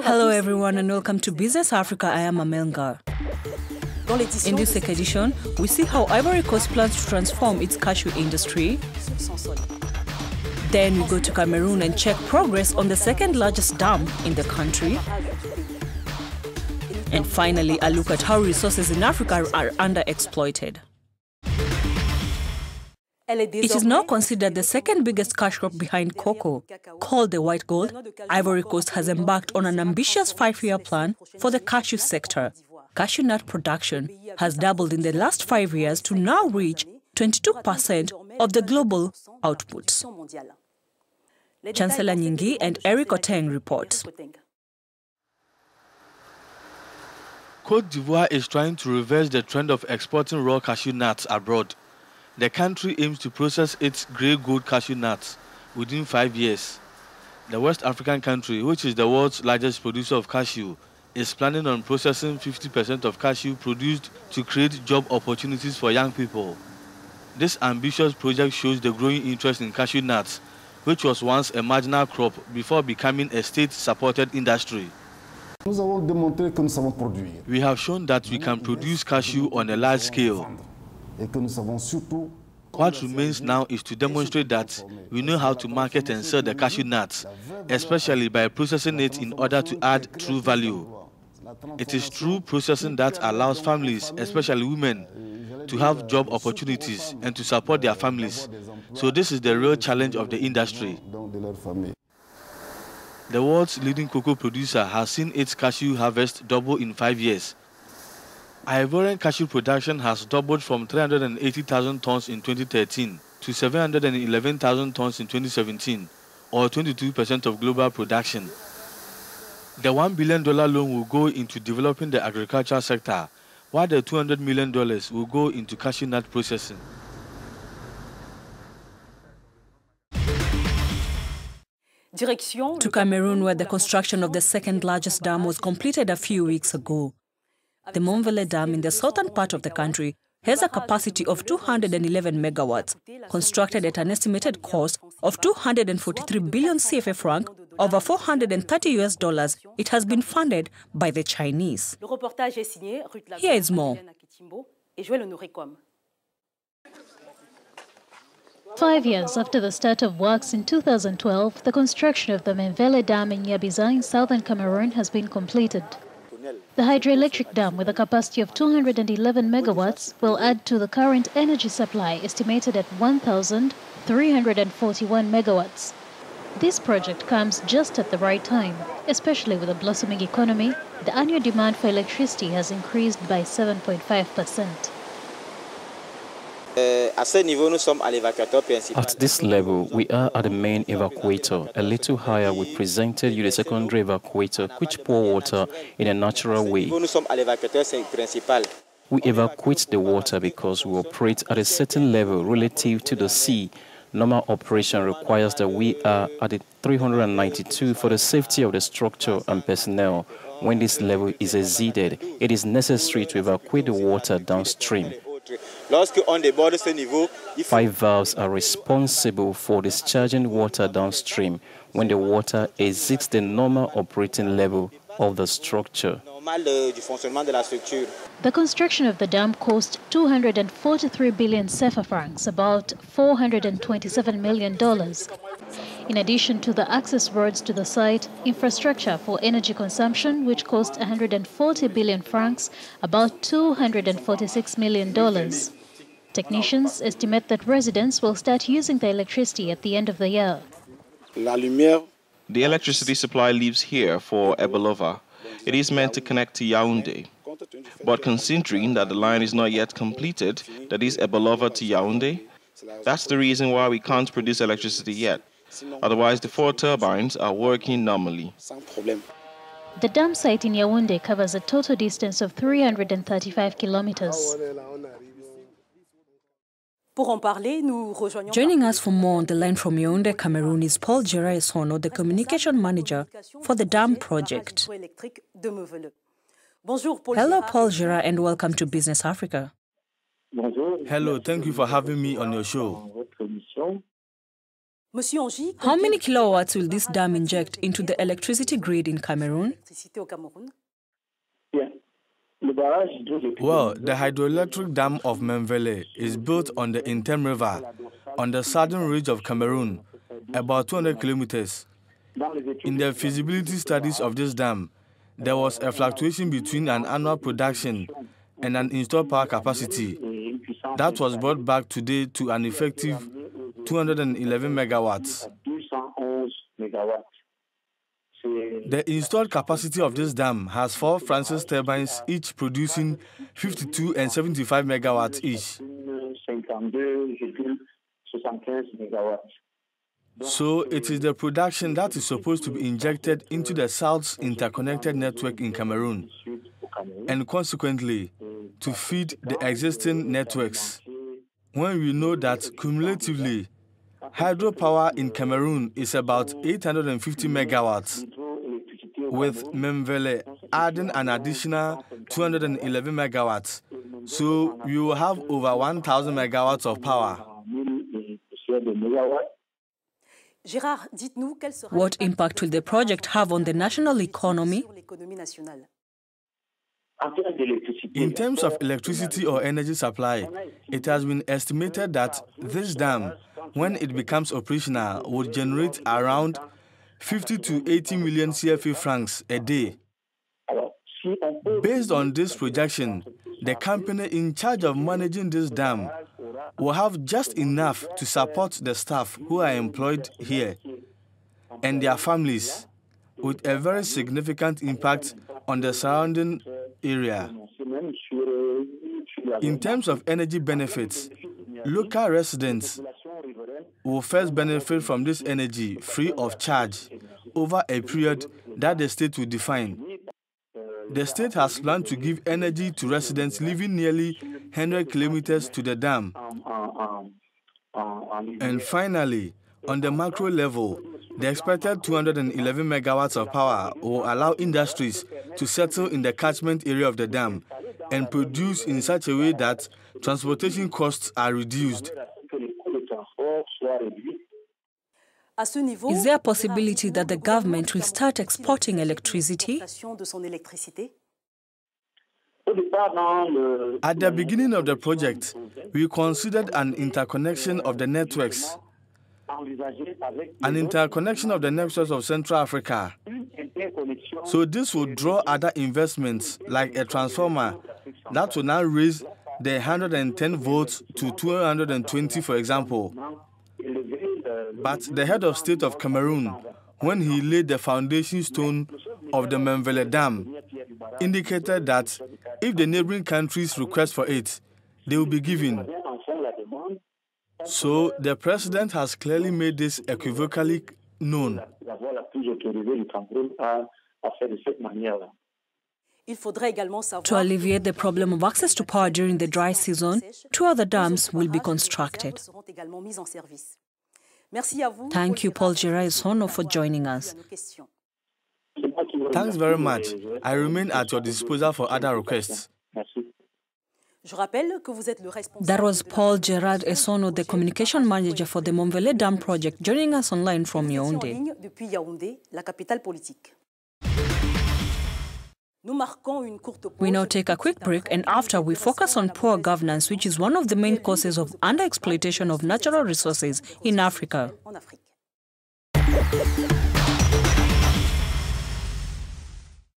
Hello everyone and welcome to Business Africa. I am Amelgar. In this edition, we see how Ivory Coast plans to transform its cashew industry. Then we go to Cameroon and check progress on the second largest dam in the country. And finally, a look at how resources in Africa are underexploited. It is now considered the second biggest cash crop behind cocoa. Called the white gold, Ivory Coast has embarked on an ambitious 5-year plan for the cashew sector. Cashew nut production has doubled in the last 5 years to now reach 22% of the global output. Chancellor Nyingi and Eric Oteng report. Côte d'Ivoire is trying to reverse the trend of exporting raw cashew nuts abroad. The country aims to process its grey gold cashew nuts within 5 years. The West African country, which is the world's largest producer of cashew, is planning on processing 50% of cashew produced to create job opportunities for young people. This ambitious project shows the growing interest in cashew nuts, which was once a marginal crop before becoming a state-supported industry. We have shown that we can produce cashew on a large scale. What remains now is to demonstrate that we know how to market and sell the cashew nuts, especially by processing it in order to add true value. It is true processing that allows families, especially women, to have job opportunities and to support their families. So this is the real challenge of the industry. The world's leading cocoa producer has seen its cashew harvest double in 5 years. Ivorian cashew production has doubled from 380,000 tons in 2013 to 711,000 tons in 2017, or 22% of global production. The $1 billion loan will go into developing the agricultural sector, while the $200 million will go into cashew nut processing. To Cameroon, where the construction of the second largest dam was completed a few weeks ago. The Montvele Dam in the southern part of the country has a capacity of 211 megawatts, constructed at an estimated cost of 243 billion CFA franc, over $430 US. It has been funded by the Chinese. Here is more. 5 years after the start of works in 2012, the construction of the Montvele Dam in Nyabiza in southern Cameroon has been completed. The hydroelectric dam, with a capacity of 211 megawatts, will add to the current energy supply, estimated at 1,341 megawatts. This project comes just at the right time, especially with a blossoming economy. The annual demand for electricity has increased by 7.5%. At this level, we are at the main evacuator. A little higher, we presented you the secondary evacuator, which pour water in a natural way. We evacuate the water because we operate at a certain level relative to the sea. Normal operation requires that we are at a 392 for the safety of the structure and personnel. When this level is exceeded, it is necessary to evacuate the water downstream. 5 valves are responsible for discharging water downstream when the water exceeds the normal operating level of the structure. The construction of the dam cost 243 billion CFA francs, about $427 million. In addition to the access roads to the site, infrastructure for energy consumption, which cost 140 billion francs, about $246 million. Technicians estimate that residents will start using the electricity at the end of the year. The electricity supply leaves here for Ebolova. It is meant to connect to Yaoundé. But considering that the line is not yet completed, that is Ebolova to Yaoundé, that's the reason why we can't produce electricity yet. Otherwise, the 4 turbines are working normally. The dam site in Yaoundé covers a total distance of 335 kilometers. Joining us for more on the line from Yaoundé, Cameroon, is Paul Giraesono, the communication manager for the dam project. Hello, Paul Gira, and welcome to Business Africa. Hello, thank you for having me on your show. How many kilowatts will this dam inject into the electricity grid in Cameroon? Well, the hydroelectric dam of Memvele is built on the Intem River, on the southern ridge of Cameroon, about 200 kilometers. In the feasibility studies of this dam, there was a fluctuation between an annual production and an installed power capacity that was brought back today to an effective 211 megawatts. The installed capacity of this dam has 4 Francis turbines, each producing 52 and 75 megawatts each. So it is the production that is supposed to be injected into the South's interconnected network in Cameroon, and consequently to feed the existing networks. When we know that cumulatively, hydropower in Cameroon is about 850 megawatts, with Memvele adding an additional 211 megawatts. So we will have over 1,000 megawatts of power. What impact will the project have on the national economy? In terms of electricity or energy supply, it has been estimated that this dam, when it becomes operational, would generate around 50 to 80 million CFA francs a day. Based on this projection, the company in charge of managing this dam will have just enough to support the staff who are employed here and their families, with a very significant impact on the surrounding area. In terms of energy benefits, local residents will first benefit from this energy free of charge over a period that the state will define. The state has planned to give energy to residents living nearly 100 kilometers to the dam. And finally, on the macro level, the expected 211 megawatts of power will allow industries to settle in the catchment area of the dam and produce in such a way that transportation costs are reduced. Is there a possibility that the government will start exporting electricity? At the beginning of the project, we considered an interconnection of the networks. An interconnection of the networks of Central Africa. So this will draw other investments like a transformer that will now raise the 110 volts to 220, for example. But the head of state of Cameroon, when he laid the foundation stone of the Memvele Dam, indicated that if the neighboring countries request for it, they will be given. So the president has clearly made this equivocally known. To alleviate the problem of access to power during the dry season, 2 other dams will be constructed. Thank you, Paul Gerard Esono, for joining us. Thanks very much. I remain at your disposal for other requests. That was Paul Gerard Esono, the communication manager for the Memvele Dam project, joining us online from Yaoundé. We now take a quick break, and after we focus on poor governance, which is one of the main causes of underexploitation of natural resources in Africa.